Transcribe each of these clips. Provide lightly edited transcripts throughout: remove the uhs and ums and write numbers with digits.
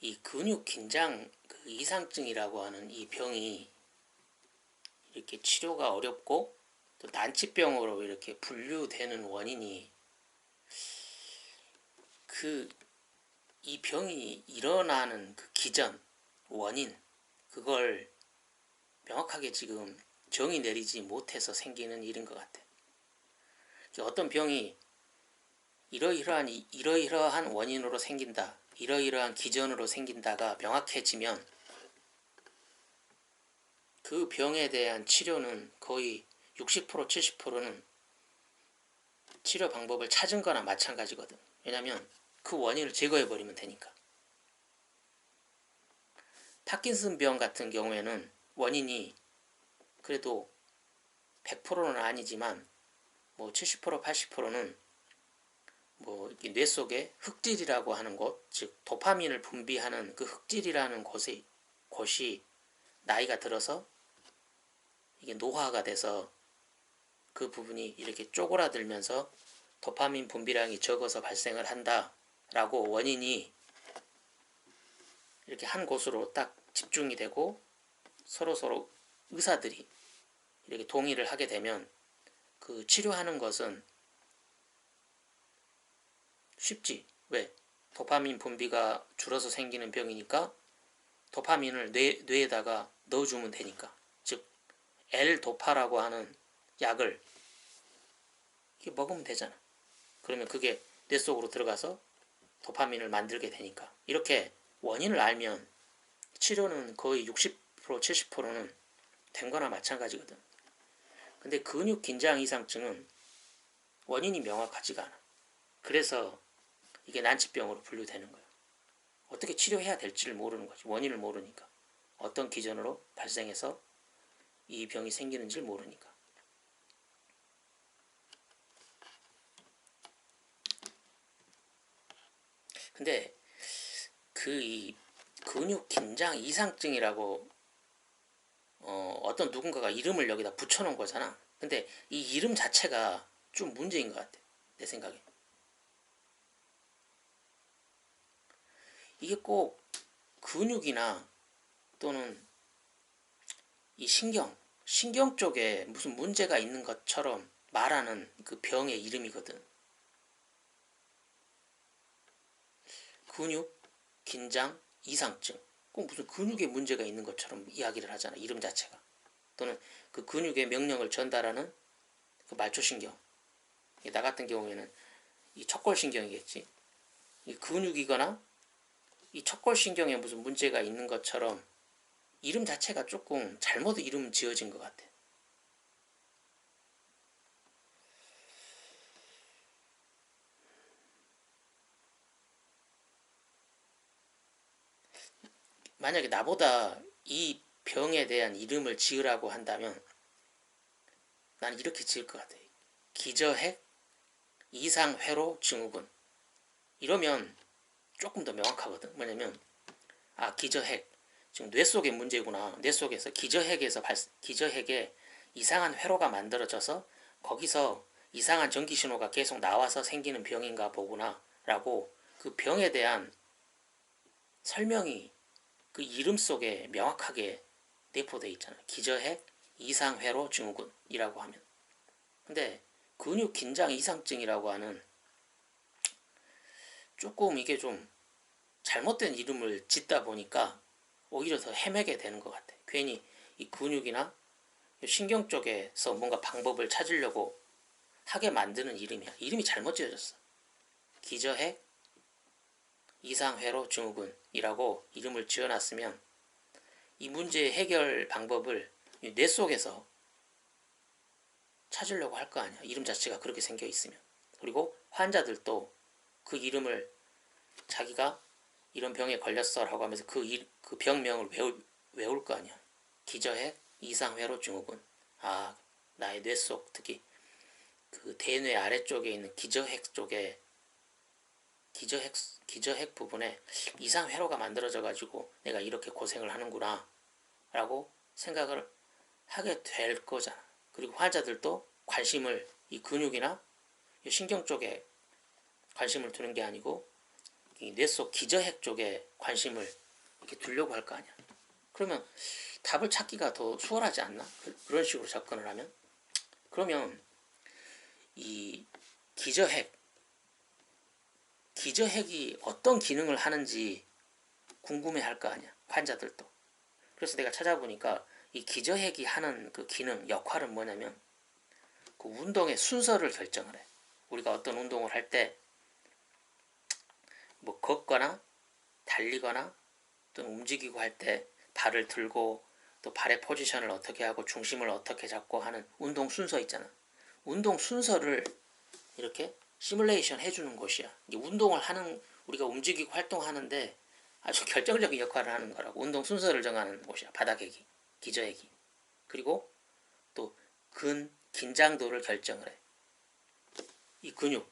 이 근육 긴장 그 이상증이라고 하는 이 병이 이렇게 치료가 어렵고 또 난치병으로 이렇게 분류되는 원인이 이 병이 일어나는 그 기전, 원인, 그걸 명확하게 지금 정의 내리지 못해서 생기는 일인 것 같아. 어떤 병이 이러이러한 원인으로 생긴다, 이러이러한 기전으로 생긴다가 명확해지면 그 병에 대한 치료는 거의 60%, 70%는 치료 방법을 찾은 거나 마찬가지거든. 왜냐면 그 원인을 제거해버리면 되니까. 파킨슨병 같은 경우에는 원인이 그래도 100%는 아니지만 뭐 70%, 80%는 뭐 뇌 속에 흑질이라고 하는 곳, 즉 도파민을 분비하는 그 흑질이라는 곳이 나이가 들어서 이게 노화가 돼서 그 부분이 이렇게 쪼그라들면서 도파민 분비량이 적어서 발생을 한다라고 원인이 이렇게 한 곳으로 딱 집중이 되고 서로 의사들이 이렇게 동의를 하게 되면 그 치료하는 것은 쉽지. 왜? 도파민 분비가 줄어서 생기는 병이니까 도파민을 뇌에다가 넣어주면 되니까. 즉 L도파라고 하는 약을 이렇게 먹으면 되잖아. 그러면 그게 뇌 속으로 들어가서 도파민을 만들게 되니까. 이렇게 원인을 알면 치료는 거의 60%, 70%는 된 거나 마찬가지거든. 근데 근육 긴장 이상증은 원인이 명확하지가 않아. 그래서 이게 난치병으로 분류되는 거야. 어떻게 치료해야 될지를 모르는 거지. 원인을 모르니까. 어떤 기전으로 발생해서 이 병이 생기는지를 모르니까. 근데 이 근육 긴장 이상증이라고 어떤 누군가가 이름을 여기다 붙여놓은 거잖아. 근데 이 이름 자체가 좀 문제인 것 같아. 내 생각에. 이게 꼭 근육이나 또는 이 신경 쪽에 무슨 문제가 있는 것처럼 말하는 그 병의 이름이거든. 근육, 긴장, 이상증. 꼭 무슨 근육에 문제가 있는 것처럼 이야기를 하잖아. 이름 자체가. 또는 그 근육의 명령을 전달하는 그 말초신경. 나 같은 경우에는 이 척골신경이겠지. 이 근육이거나 이 척골신경에 무슨 문제가 있는 것처럼 이름 자체가 조금 잘못 이름 지어진 것 같아. 만약에 나보다 이 병에 대한 이름을 지으라고 한다면 난 이렇게 지을 것 같아. 기저핵 이상회로 증후군. 이러면 조금 더 명확하거든. 뭐냐면 기저핵. 지금 뇌 속의 문제구나. 뇌 속에서 기저핵에 이상한 회로가 만들어져서 거기서 이상한 전기 신호가 계속 나와서 생기는 병인가 보구나 라고 그 병에 대한 설명이 그 이름 속에 명확하게 내포되어 있잖아. 기저핵 이상회로 증후군이라고 하면. 근데 근육 긴장 이상증이라고 하는 조금 이게 좀 잘못된 이름을 짓다 보니까 오히려 더 헤매게 되는 것 같아. 괜히 이 근육이나 신경 쪽에서 뭔가 방법을 찾으려고 하게 만드는 이름이야. 이름이 잘못 지어졌어. 기저핵 이상회로 증후군이라고 이름을 지어놨으면 이 문제의 해결 방법을 뇌 속에서 찾으려고 할 거 아니야. 이름 자체가 그렇게 생겨 있으면. 그리고 환자들도 그 이름을 자기가 이런 병에 걸렸어 라고 하면서 그 병명을 외울 거 아니야. 기저핵 이상회로 증후군. 나의 뇌 속, 특히 그 대뇌 아래쪽에 있는 기저핵 쪽에 기저핵 부분에 이상회로가 만들어져 가지고 내가 이렇게 고생을 하는구나 라고 생각을 하게 될 거잖아. 그리고 환자들도 이 근육이나 이 신경 쪽에 관심을 두는 게 아니고 이 뇌 속 기저핵 쪽에 관심을 이렇게 두려고 할 거 아니야. 그러면 답을 찾기가 더 수월하지 않나? 그런 식으로 접근을 하면. 그러면 이 기저핵이 어떤 기능을 하는지 궁금해 할 거 아니야. 환자들도. 그래서 내가 찾아보니까 이 기저핵이 하는 그 기능, 역할은 뭐냐면 그 운동의 순서를 결정을 해. 우리가 어떤 운동을 할 때 뭐 걷거나 달리거나 또 움직이고 할 때 발을 들고 또 발의 포지션을 어떻게 하고 중심을 어떻게 잡고 하는 운동 순서 있잖아. 운동 순서를 이렇게 시뮬레이션 해주는 곳이야. 운동을 하는, 우리가 움직이고 활동하는데 아주 결정적인 역할을 하는 거라고. 운동 순서를 정하는 곳이야. 바닥핵이, 기저핵이. 그리고 또 긴장도를 결정을 해. 이 근육,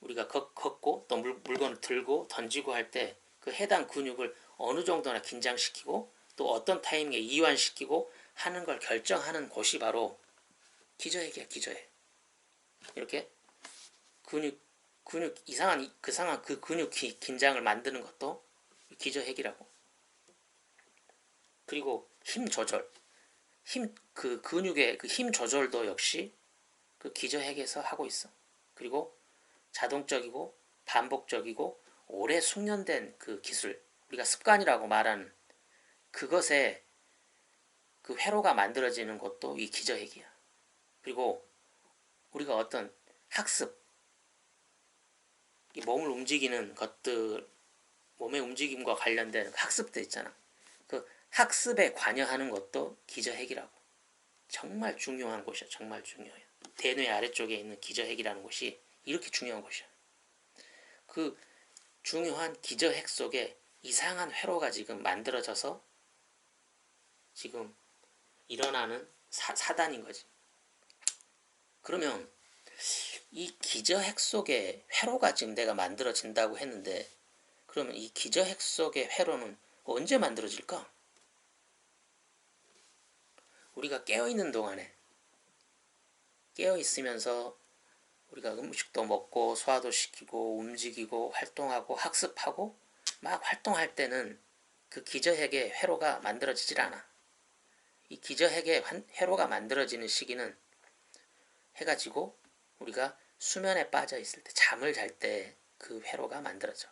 우리가 걷고 또 물건을 들고 던지고 할 때 그 해당 근육을 어느 정도나 긴장시키고 또 어떤 타이밍에 이완시키고 하는 걸 결정하는 곳이 바로 기저핵이야. 기저핵. 이렇게 근육 이상한 그 근육 긴장을 만드는 것도 기저핵이라고. 그리고 힘 조절, 그 근육의 그 힘 조절도 역시 그 기저핵에서 하고 있어. 그리고 자동적이고 반복적이고 오래 숙련된 그 기술, 우리가 습관이라고 말하는 그것에 그 회로가 만들어지는 것도 이 기저핵이야. 그리고 우리가 어떤 학습, 이 몸을 움직이는 것들, 몸의 움직임과 관련된 학습들 있잖아. 그 학습에 관여하는 것도 기저핵이라고. 정말 중요한 곳이야. 정말 중요해. 대뇌 아래쪽에 있는 기저핵이라는 곳이 이렇게 중요한 곳이야. 그 중요한 기저핵 속에 이상한 회로가 지금 만들어져서 지금 일어나는 사단인 거지. 그러면 이 기저핵 속에 회로가 지금 내가 만들어진다고 했는데, 그러면 이 기저핵 속의 회로는 언제 만들어질까? 우리가 깨어있는 동안에, 깨어있으면서 우리가 음식도 먹고 소화도 시키고 움직이고 활동하고 학습하고 막 활동할 때는 그 기저핵의 회로가 만들어지질 않아. 이 기저핵의 회로가 만들어지는 시기는 해가 지고 우리가 수면에 빠져 있을 때, 잠을 잘 때 그 회로가 만들어져.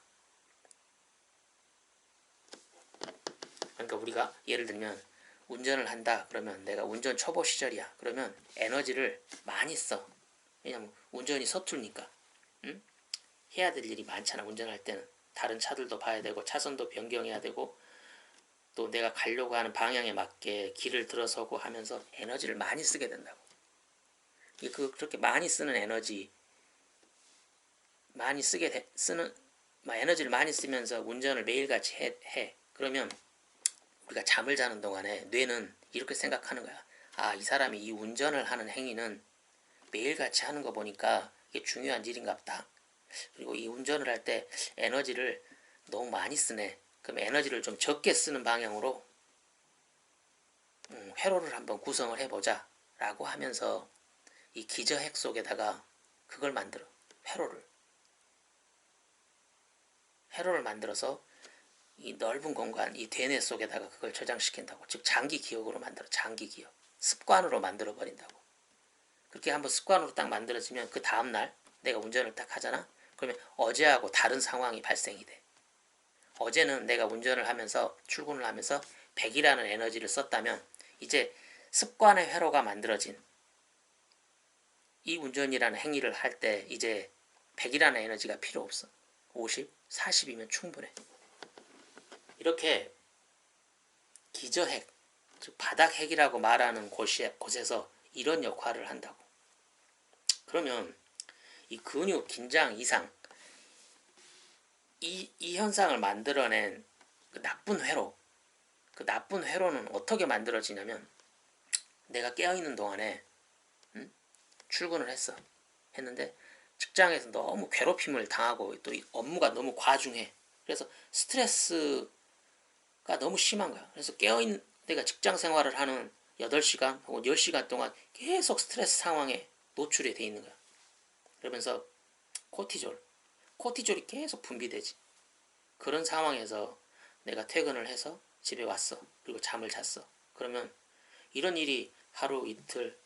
그러니까 우리가 예를 들면 운전을 한다 그러면, 내가 운전 초보 시절이야 그러면 에너지를 많이 써. 왜냐면 운전이 서툴니까. 응? 해야 될 일이 많잖아. 운전할 때는 다른 차들도 봐야 되고 차선도 변경해야 되고 또 내가 가려고 하는 방향에 맞게 길을 들어서고 하면서 에너지를 많이 쓰게 된다고. 그렇게 많이 쓰는 에너지, 많이 에너지를 많이 쓰면서 운전을 매일같이 해. 그러면 우리가 잠을 자는 동안에 뇌는 이렇게 생각하는 거야. 아, 이 사람이 이 운전을 하는 행위는 매일같이 하는 거 보니까 이게 중요한 일인가 보다. 그리고 이 운전을 할 때 에너지를 너무 많이 쓰네. 그럼 에너지를 좀 적게 쓰는 방향으로 회로를 한번 구성을 해보자 라고 하면서 이 기저핵 속에다가 그걸 만들어. 회로를 만들어서 이 넓은 공간, 이 대뇌 속에다가 그걸 저장시킨다고. 즉 장기 기억으로 만들어. 장기 기억. 습관으로 만들어 버린다고. 그렇게 한번 습관으로 딱 만들어지면 그 다음날 내가 운전을 딱 하잖아. 그러면 어제하고 다른 상황이 발생이 돼. 어제는 내가 운전을 하면서 출근을 하면서 100이라는 에너지를 썼다면 이제 습관의 회로가 만들어진 이 운전이라는 행위를 할 때 이제 100이라는 에너지가 필요 없어. 50, 40이면 충분해. 이렇게 기저핵, 즉 바닥핵이라고 말하는 곳에서 이런 역할을 한다고. 그러면 이 근육 긴장 이상, 이 현상을 만들어낸 그 나쁜 회로, 그 나쁜 회로는 어떻게 만들어지냐면, 내가 깨어있는 동안에 출근을 했는데 직장에서 너무 괴롭힘을 당하고 또 업무가 너무 과중해. 그래서 스트레스가 너무 심한 거야. 그래서 깨어있는, 내가 직장 생활을 하는 8시간 혹은 10시간 동안 계속 스트레스 상황에 노출이 돼 있는 거야. 그러면서 코티졸, 코티졸이 계속 분비되지. 그런 상황에서 내가 퇴근을 해서 집에 왔어. 그리고 잠을 잤어. 그러면 이런 일이 하루, 이틀,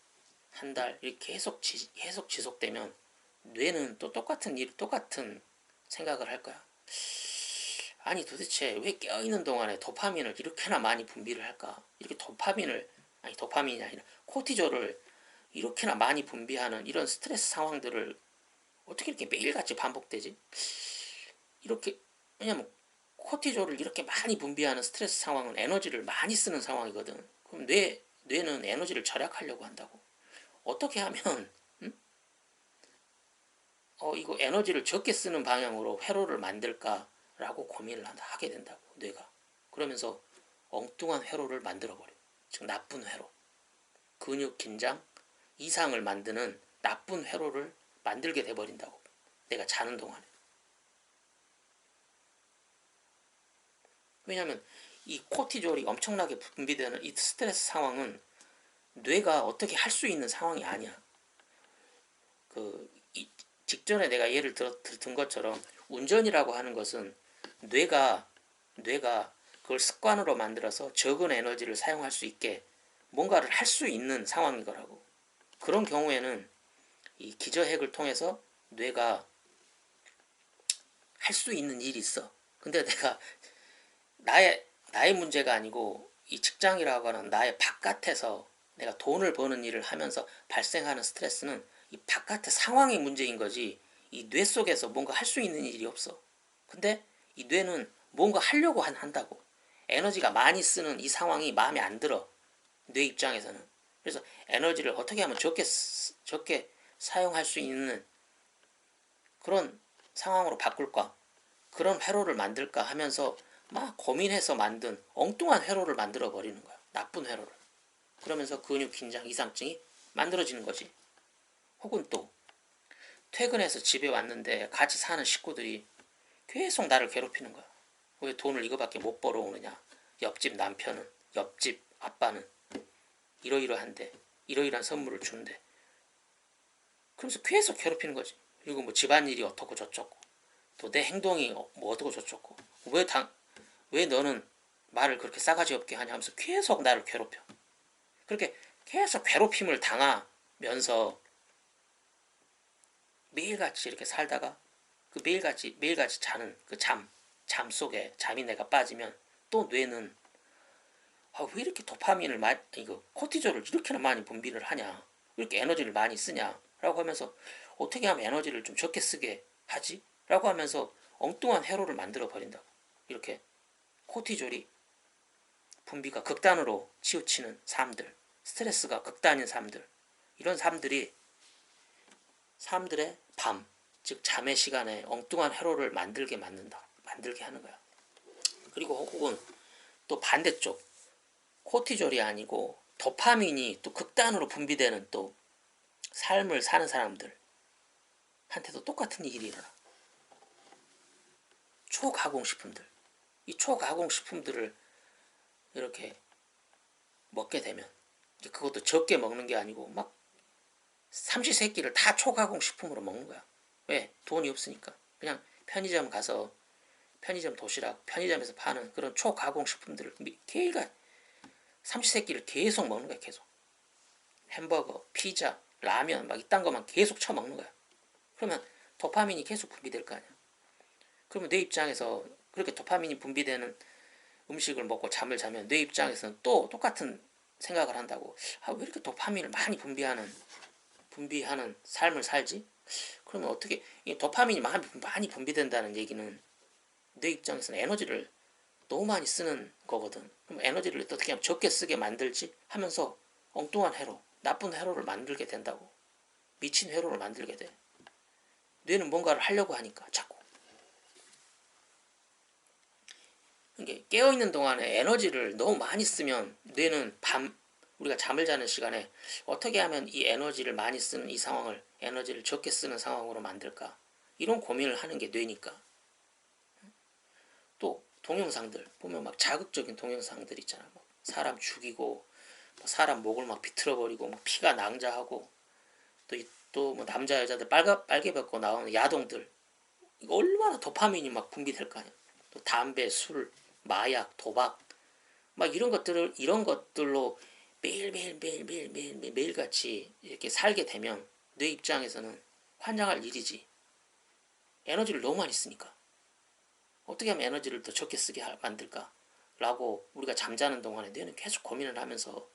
한 달 이렇게 계속 지속되면 뇌는 또 똑같은 생각을 할 거야. 아니 도대체 왜 깨어있는 동안에 도파민을 이렇게나 많이 분비를 할까? 이렇게 도파민이 아니라 코티졸을 이렇게나 많이 분비하는 이런 스트레스 상황들을 어떻게 이렇게 매일같이 반복되지? 이렇게, 왜냐면 코티졸을 이렇게 많이 분비하는 스트레스 상황은 에너지를 많이 쓰는 상황이거든. 그럼 뇌는 에너지를 절약하려고 한다고. 어떻게 하면 이거 에너지를 적게 쓰는 방향으로 회로를 만들까라고 고민을 하게 된다고, 뇌가. 그러면서 엉뚱한 회로를 만들어버려. 즉 나쁜 회로, 근육 긴장 이상을 만드는 나쁜 회로를 만들게 돼버린다고, 내가 자는 동안에. 왜냐하면 이 코티졸이 엄청나게 분비되는 이 스트레스 상황은 뇌가 어떻게 할 수 있는 상황이 아니야. 직전에 내가 예를 든 것처럼 운전이라고 하는 것은 뇌가 그걸 습관으로 만들어서 적은 에너지를 사용할 수 있게 뭔가를 할 수 있는 상황인 거라고. 그런 경우에는 이 기저핵을 통해서 뇌가 할 수 있는 일이 있어. 근데 내가 나의 문제가 아니고 이 직장이라고 하는 나의 바깥에서 내가 돈을 버는 일을 하면서 발생하는 스트레스는 이 바깥의 상황이 문제인 거지, 이 뇌 속에서 뭔가 할 수 있는 일이 없어. 근데 이 뇌는 뭔가 하려고 한다고. 에너지가 많이 쓰는 이 상황이 마음에 안 들어, 뇌 입장에서는. 그래서 에너지를 어떻게 하면 적게 사용할 수 있는 그런 상황으로 바꿀까, 그런 회로를 만들까 하면서 막 고민해서 만든 엉뚱한 회로를 만들어 버리는 거야. 나쁜 회로를. 그러면서 근육 긴장 이상증이 만들어지는 거지. 혹은 또 퇴근해서 집에 왔는데 같이 사는 식구들이 계속 나를 괴롭히는 거야. 왜 돈을 이거밖에 못 벌어오느냐. 옆집 남편은, 옆집 아빠는 이러이러한데, 이러이러한 선물을 주는데. 그러면서 계속 괴롭히는 거지. 그리고 뭐 집안일이 어떻고 저쩌고, 또 내 행동이 뭐 어떻고 저쩌고, 왜 너는 말을 그렇게 싸가지 없게 하냐 하면서 계속 나를 괴롭혀. 그렇게 계속 괴롭힘을 당하면서 매일같이 이렇게 살다가 그 매일같이 자는 그 잠 속에 잠이 내가 빠지면 또 뇌는 왜 이렇게 도파민을 이거 코티졸을 이렇게나 많이 분비를 하냐, 이렇게 에너지를 많이 쓰냐 라고 하면서 어떻게 하면 에너지를 좀 적게 쓰게 하지? 라고 하면서 엉뚱한 회로를 만들어 버린다고. 이렇게 코티졸이 분비가 극단으로 치우치는 삶들, 스트레스가 극단인 삶들, 이런 삶들이 사람들의 밤, 즉 잠의 시간에 엉뚱한 회로를 만들게 하는 거야. 그리고 혹은 또 반대쪽, 코티졸이 아니고 도파민이 또 극단으로 분비되는 또 삶을 사는 사람들한테도 똑같은 일이 일어나. 초가공식품들, 이 초가공식품들을 이렇게 먹게 되면, 그것도 적게 먹는 게 아니고 막 삼시세끼를 다 초가공식품으로 먹는 거야. 왜? 돈이 없으니까. 그냥 편의점 가서 편의점 도시락, 편의점에서 파는 그런 초가공식품들을 매일같이 삼시세끼를 계속 먹는 거야. 계속 햄버거, 피자, 라면 막 이딴 것만 계속 처먹는 거야. 그러면 도파민이 계속 분비될 거 아니야. 그러면 내 입장에서 그렇게 도파민이 분비되는 음식을 먹고 잠을 자면 내 입장에서는 또 똑같은 생각을 한다고. 왜 이렇게 도파민을 많이 분비하는 삶을 살지? 그러면 어떻게, 이 도파민이 많이 분비된다는 얘기는 내 입장에서는 에너지를 너무 많이 쓰는 거거든. 그럼 에너지를 어떻게 하면 적게 쓰게 만들지 하면서 엉뚱한 회로, 나쁜 회로를 만들게 된다고. 미친 회로를 만들게 돼. 뇌는 뭔가를 하려고 하니까 자꾸. 이게 깨어있는 동안에 에너지를 너무 많이 쓰면 뇌는 우리가 잠을 자는 시간에 어떻게 하면 이 에너지를 많이 쓰는 이 상황을 에너지를 적게 쓰는 상황으로 만들까, 이런 고민을 하는 게 뇌니까. 또 동영상들 보면 막 자극적인 동영상들 있잖아. 막 사람 죽이고 사람 목을 막 비틀어버리고 막 피가 낭자하고, 또 뭐 남자 여자들 빨개 벗고 나오는 야동들, 이거 얼마나 도파민이 막 분비될 거 아니야. 또 담배, 술, 마약, 도박 막 이런 것들로 매일 같이 이렇게 살게 되면 뇌 입장에서는 환장할 일이지. 에너지를 너무 많이 쓰니까. 어떻게 하면 에너지를 더 적게 쓰게 만들까? 라고 우리가 잠자는 동안에 뇌는 계속 고민을 하면서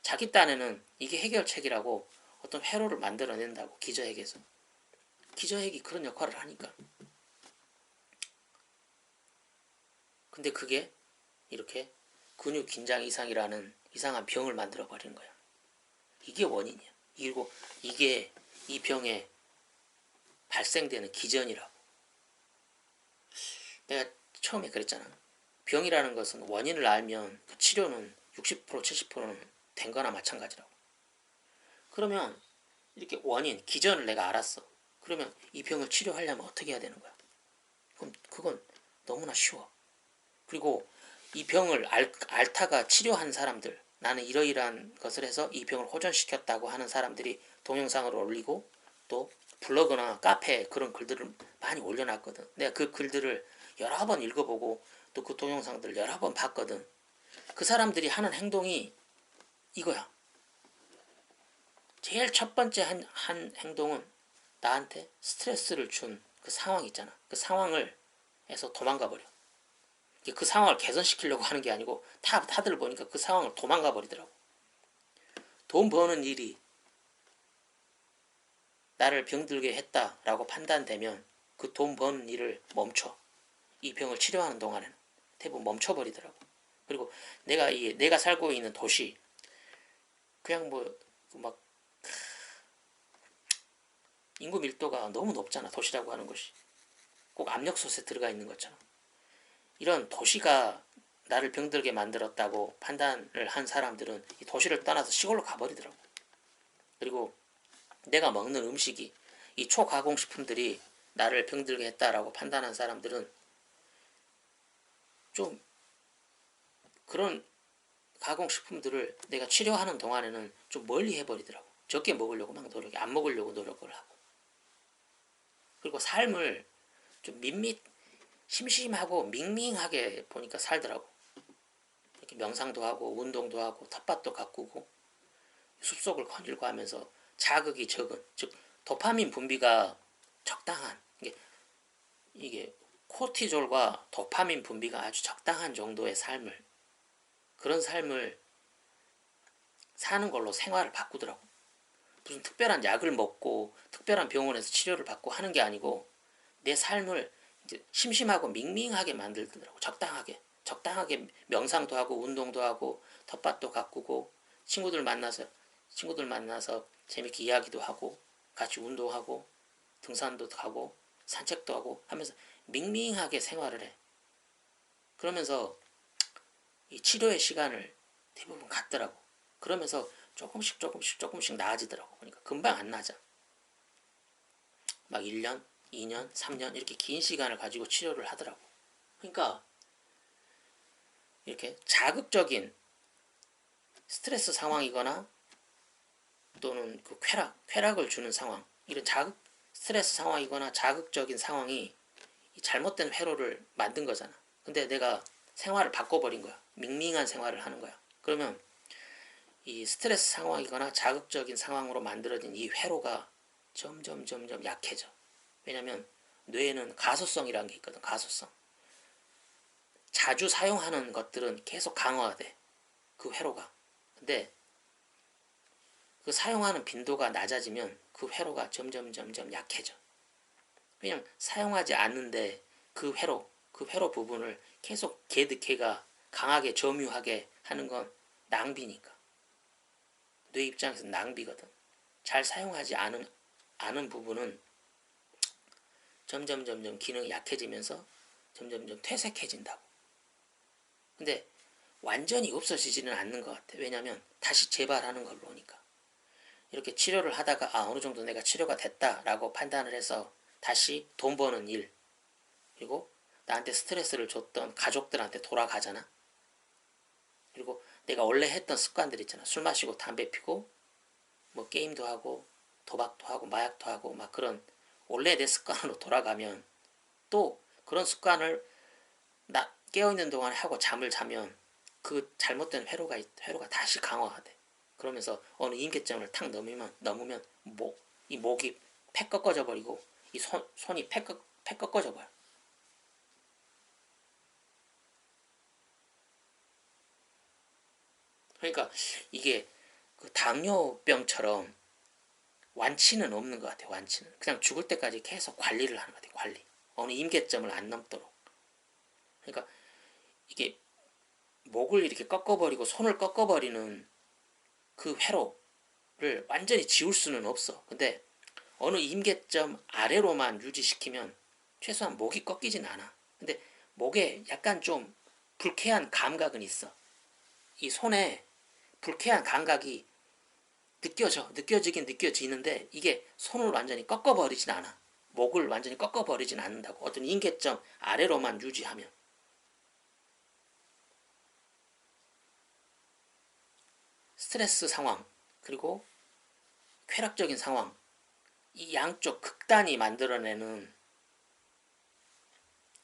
자기 딴에는 이게 해결책이라고 어떤 회로를 만들어낸다고. 기저핵에서. 기저핵이 그런 역할을 하니까. 근데 그게 이렇게 근육 긴장 이상이라는 이상한 병을 만들어 버리는 거야. 이게 원인이야. 그리고 이게 이 병에 발생되는 기전이라고. 내가 처음에 그랬잖아. 병이라는 것은 원인을 알면 그 치료는 60% 70%는 된 거나 마찬가지라고. 그러면 이렇게 원인, 기전을 내가 알았어. 그러면 이 병을 치료하려면 어떻게 해야 되는 거야? 그럼 그건 너무나 쉬워. 그리고 이 병을 앓다가 치료한 사람들, 나는 이러이러한 것을 해서 이 병을 호전시켰다고 하는 사람들이 동영상을 올리고 또 블로그나 카페에 그런 글들을 많이 올려놨거든. 내가 그 글들을 여러 번 읽어보고 또 그 동영상들을 여러 번 봤거든. 그 사람들이 하는 행동이 이거야. 제일 첫 번째 한 행동은 나한테 스트레스를 준 그 상황 있잖아. 그 상황을 해서 도망가 버려. 그 상황을 개선시키려고 하는 게 아니고 다들 보니까 그 상황을 도망가 버리더라고. 돈 버는 일이 나를 병들게 했다라고 판단되면 그 돈 버는 일을 멈춰. 이 병을 치료하는 동안에는 대부분 멈춰버리더라고. 그리고 내가 살고 있는 도시, 그냥 막 인구 밀도가 너무 높잖아. 도시라고 하는 것이 꼭 압력솥에 들어가 있는 것처럼. 이런 도시가 나를 병들게 만들었다고 판단을 한 사람들은 이 도시를 떠나서 시골로 가버리더라고. 그리고 내가 먹는 음식이 이 초가공식품들이 나를 병들게 했다라고 판단한 사람들은 좀 그런 가공식품들을 내가 치료하는 동안에는 좀 멀리 해버리더라고. 적게 먹으려고 막 안 먹으려고 노력을 하고. 그리고 삶을 좀 심심하고 밍밍하게 보니까 살더라고. 이렇게 명상도 하고 운동도 하고 텃밭도 가꾸고 숲속을 거닐고 하면서 자극이 적은, 즉 도파민 분비가 적당한, 이게 코티졸과 도파민 분비가 아주 적당한 정도의 그런 삶을 사는 걸로 생활을 바꾸더라고. 무슨 특별한 약을 먹고 특별한 병원에서 치료를 받고 하는 게 아니고 내 삶을 이제 심심하고 밍밍하게 만들더라고. 적당하게 명상도 하고 운동도 하고 텃밭도 가꾸고 친구들 만나서 재밌게 이야기도 하고 같이 운동하고 등산도 가고 산책도 하고 하면서 밍밍하게 생활을 해. 그러면서 이 치료의 시간을 대부분 갖더라고. 그러면서 조금씩 나아지더라고. 그러니까 금방 안 나아져. 막 1년, 2년, 3년 이렇게 긴 시간을 가지고 치료를 하더라고. 그러니까 이렇게 자극적인 스트레스 상황이거나 또는 그 쾌락을 주는 상황, 이런 스트레스 상황이거나 자극적인 상황이 잘못된 회로를 만든 거잖아. 근데 내가 생활을 바꿔버린 거야. 밍밍한 생활을 하는 거야. 그러면 이 스트레스 상황이거나 자극적인 상황으로 만들어진 이 회로가 점점 약해져. 왜냐면 뇌에는 가소성이라는 게 있거든. 가소성. 자주 사용하는 것들은 계속 강화돼. 그 회로가. 근데 그 사용하는 빈도가 낮아지면 그 회로가 점점 약해져. 그냥 사용하지 않는데 그 회로 부분을 계속 개득해가 강하게 점유하게 하는 건 낭비니까. 뇌 입장에서 낭비거든. 잘 사용하지 않은 부분은 점점 기능이 약해지면서 점점 퇴색해진다고. 근데 완전히 없어지지는 않는 것 같아. 왜냐면 다시 재발하는 걸 보니까. 이렇게 치료를 하다가 어느 정도 내가 치료가 됐다라고 판단을 해서 다시 돈 버는 일, 그리고 나한테 스트레스를 줬던 가족들한테 돌아가잖아. 그리고 내가 원래 했던 습관들 있잖아. 술 마시고 담배 피고 뭐 게임도 하고 도박도 하고 마약도 하고 막 그런 원래 내 습관으로 돌아가면 또 그런 습관을 깨어있는 동안에 하고 잠을 자면 그 잘못된 회로가 다시 강화가 돼. 그러면서 어느 임계점을 탁 넘으면 이 목이 팩 꺾어져 버리고 이 손이 팩 꺾어져 버려. 그러니까 이게 그 당뇨병처럼 완치는 없는 것 같아요. 완치는 그냥 죽을 때까지 계속 관리를 하는 것 같아요. 관리. 어느 임계점을 안 넘도록. 그러니까 이게 목을 이렇게 꺾어버리고 손을 꺾어버리는 그 회로를 완전히 지울 수는 없어. 근데 어느 임계점 아래로만 유지시키면 최소한 목이 꺾이진 않아. 근데 목에 약간 좀 불쾌한 감각은 있어. 이 손에 불쾌한 감각이 느껴지긴 느껴지는데 이게 손을 완전히 꺾어버리진 않아. 목을 완전히 꺾어버리진 않는다고. 어떤 임계점 아래로만 유지하면. 스트레스 상황 그리고 쾌락적인 상황 이 양쪽 극단이 만들어내는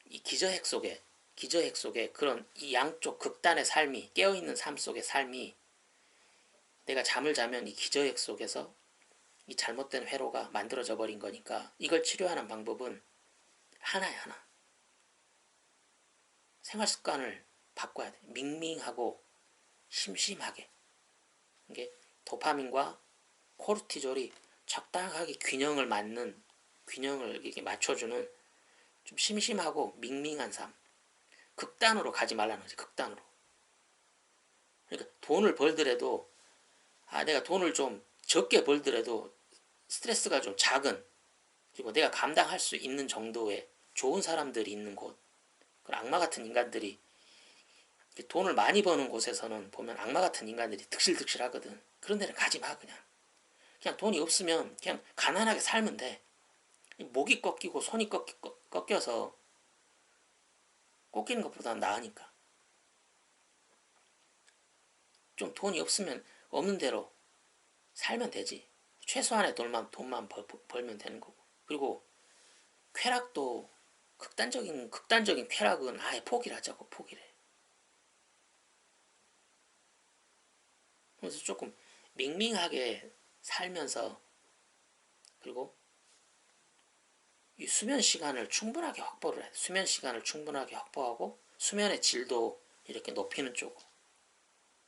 이 기저핵 속에 그런 이 양쪽 극단의 삶이 깨어있는 삶 속의 삶이 내가 잠을 자면 이 기저핵 속에서 이 잘못된 회로가 만들어져 버린 거니까 이걸 치료하는 방법은 하나야 하나. 생활 습관을 바꿔야 돼. 밍밍하고 심심하게. 이게 도파민과 코르티졸이 적당하게 균형을 이렇게 맞춰주는 좀 심심하고 밍밍한 삶. 극단으로 가지 말라는 거지. 극단으로. 그러니까 돈을 벌더라도 내가 돈을 좀 적게 벌더라도 스트레스가 좀 작은 그리고 내가 감당할 수 있는 정도의 좋은 사람들이 있는 곳. 악마 같은 인간들이 돈을 많이 버는 곳에서는 보면 악마 같은 인간들이 득실득실 하거든. 그런 데는 가지 마 그냥. 그냥 돈이 없으면 그냥 가난하게 살면 돼. 목이 꺾이고 손이 꺾여서 꺾이는 것보다는 나으니까. 좀 돈이 없으면 없는 대로 살면 되지. 최소한의 돈만 벌면 되는 거고. 그리고 쾌락도 극단적인 쾌락은 아예 포기를 하자고. 포기를 해. 그래서 조금 밍밍하게 살면서 그리고 이 수면 시간을 충분하게 확보를 해. 수면 시간을 충분하게 확보하고 수면의 질도 이렇게 높이는 쪽으로.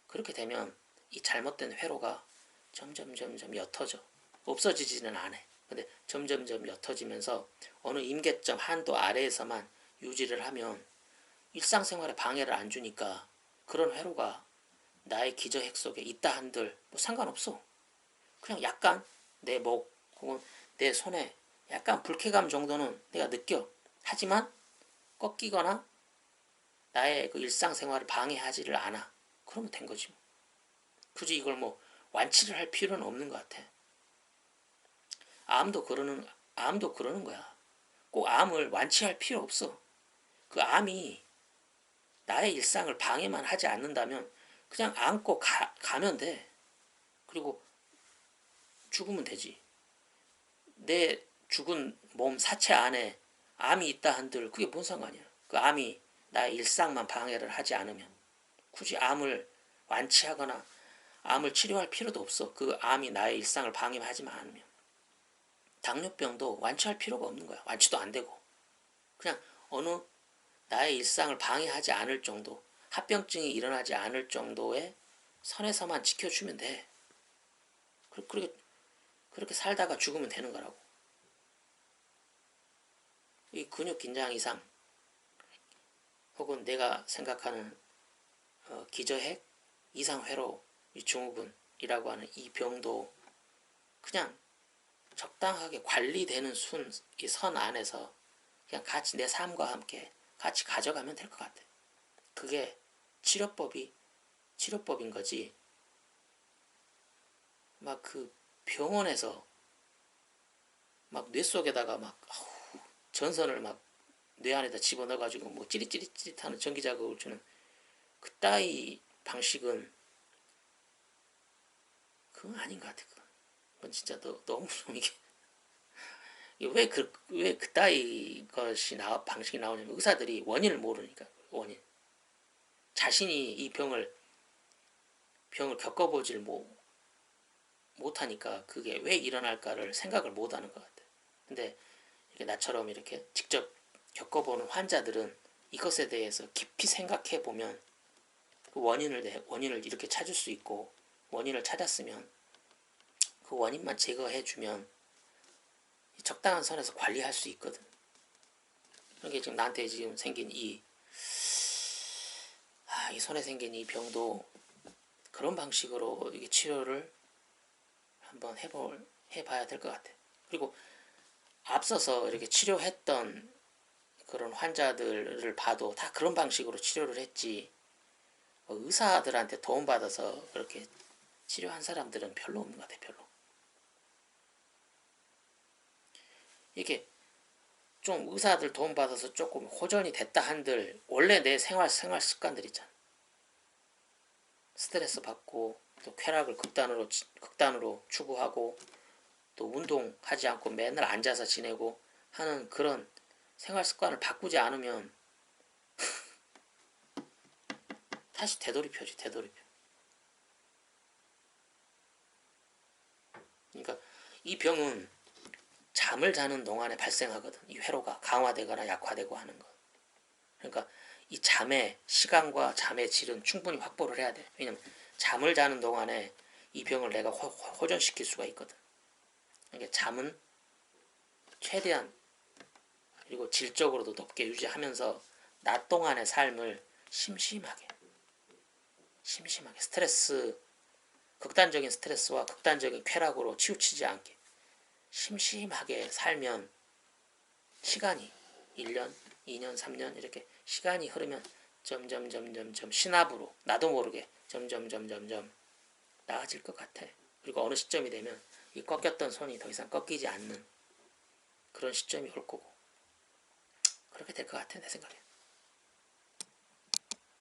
그렇게 되면 이 잘못된 회로가 점점 옅어져. 없어지지는 않아. 근데 점점 옅어지면서 어느 임계점 한도 아래에서만 유지를 하면 일상생활에 방해를 안 주니까 그런 회로가 나의 기저핵 속에 있다 한들 뭐 상관없어. 그냥 약간 내 목 혹은 내 손에 약간 불쾌감 정도는 내가 느껴. 하지만 꺾이거나 나의 그 일상생활을 방해하지를 않아. 그러면 된 거지. 굳이 이걸 뭐 완치를 할 필요는 없는 것 같아. 암도 그러는 거야. 꼭 암을 완치할 필요 없어. 그 암이 나의 일상을 방해만 하지 않는다면 그냥 안고 가면 돼. 그리고 죽으면 되지. 내 죽은 몸 사체 안에 암이 있다 한들 그게 뭔 상관이야. 그 암이 나의 일상만 방해를 하지 않으면 굳이 암을 완치하거나 암을 치료할 필요도 없어. 그 암이 나의 일상을 방해하지만 않으면. 당뇨병도 완치할 필요가 없는 거야. 완치도 안 되고. 그냥 어느 나의 일상을 방해하지 않을 정도, 합병증이 일어나지 않을 정도의 선에서만 지켜주면 돼. 그렇게 살다가 죽으면 되는 거라고. 이 근육 긴장 이상 혹은 내가 생각하는 기저핵 이상회로 증후군이라고 하는 이 병도 그냥 적당하게 관리되는 이 선 안에서 그냥 같이 내 삶과 함께 같이 가져가면 될 것 같아. 그게 치료법인 거지. 막 그 병원에서 막 뇌 속에다가 막 전선을 막 뇌 안에다 집어넣어가지고 뭐 찌릿찌릿하는 전기 자극을 주는 그따위 방식은 그건 아닌 것 같아. 그건 진짜 너무 좀 이게 왜 그따위 방식이 나오냐면 의사들이 원인을 모르니까. 원인. 자신이 이 병을 겪어보질 못하니까 그게 왜 일어날까를 생각을 못하는 것 같아요. 근데 이렇게 나처럼 이렇게 직접 겪어보는 환자들은 이것에 대해서 깊이 생각해 보면 그 원인을 이렇게 찾을 수 있고, 원인을 찾았으면 그 원인만 제거해 주면 적당한 선에서 관리할 수 있거든. 이게 지금 나한테 지금 생긴 이 손에 생긴 이 병도 그런 방식으로 이게 치료를 한번 해봐야 될 것 같아. 그리고 앞서서 이렇게 치료했던 그런 환자들을 봐도 다 그런 방식으로 치료를 했지, 의사들한테 도움받아서 그렇게 치료한 사람들은 별로 없는 것 같아. 별로. 이게 좀 의사들 도움받아서 조금 호전이 됐다 한들 원래 내 생활 습관들 있잖아. 스트레스 받고 또 쾌락을 극단으로 추구하고 또 운동하지 않고 맨날 앉아서 지내고 하는 그런 생활 습관을 바꾸지 않으면 다시 되돌이표지. 그러니까 이 병은 잠을 자는 동안에 발생하거든. 이 회로가 강화되거나 약화되고 하는 것. 그러니까 이 잠의 시간과 잠의 질은 충분히 확보를 해야 돼. 왜냐면 잠을 자는 동안에 이 병을 내가 호전시킬 수가 있거든. 그러니까 잠은 최대한 그리고 질적으로도 높게 유지하면서 낮 동안의 삶을 심심하게 극단적인 스트레스와 극단적인 쾌락으로 치우치지 않게 심심하게 살면 시간이 1년, 2년, 3년 이렇게 시간이 흐르면 점점 신압으로 나도 모르게 점점 나아질 것 같아. 그리고 어느 시점이 되면 이 꺾였던 손이 더 이상 꺾이지 않는 그런 시점이 올 거고 그렇게 될 것 같아. 내 생각에.